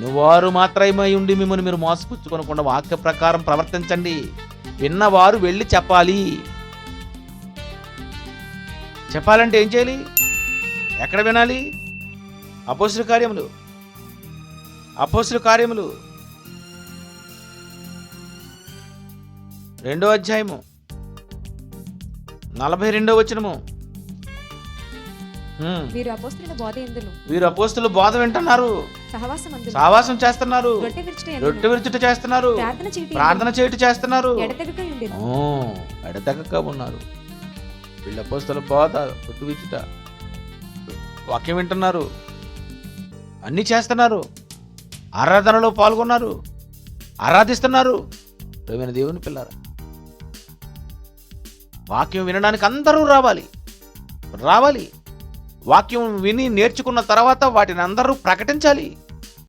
వినువారు మాత్రమై ఉండి మిమ్మల్ని మీరు మోసపుచ్చుకొనకుండా వాక్య ప్రకారం ప్రవర్తించండి. విన్నవారు వెళ్ళి చెప్పాలి. చెప్పాలంటే ఏం చేయాలి? ఎక్కడ వినాలి? అపోస్తుల కార్యములు 2వ అధ్యాయము 42వ వచనము. వీరు అపోస్తలుల బోధ యందును వీరు అపోస్తుల బోధ వింటున్నారు, సహవాసమందును సావాసం చేస్తున్నారు, రొట్టె విరుచుట రొట్టె యందును విరుచుట చేస్తున్నారు, ప్రార్థన చేయుట చేస్తున్నారు, ఎడతెగక యుండెను. ఎడతెగక ఉన్నారు. వీళ్ళ అపోస్తుల బోధ, రొట్టె విరుచుట, వాక్యం వింటున్నారు, అన్నీ చేస్తున్నారు, ఆరాధనలో పాల్గొన్నారు, ఆరాధిస్తున్నారు. ప్రియమైన దేవుని పిల్లారా, వాక్యం వినడానికి అందరూ రావాలి. వాక్యం విని నేర్చుకున్న తర్వాత వాటిని అందరూ ప్రకటించాలి.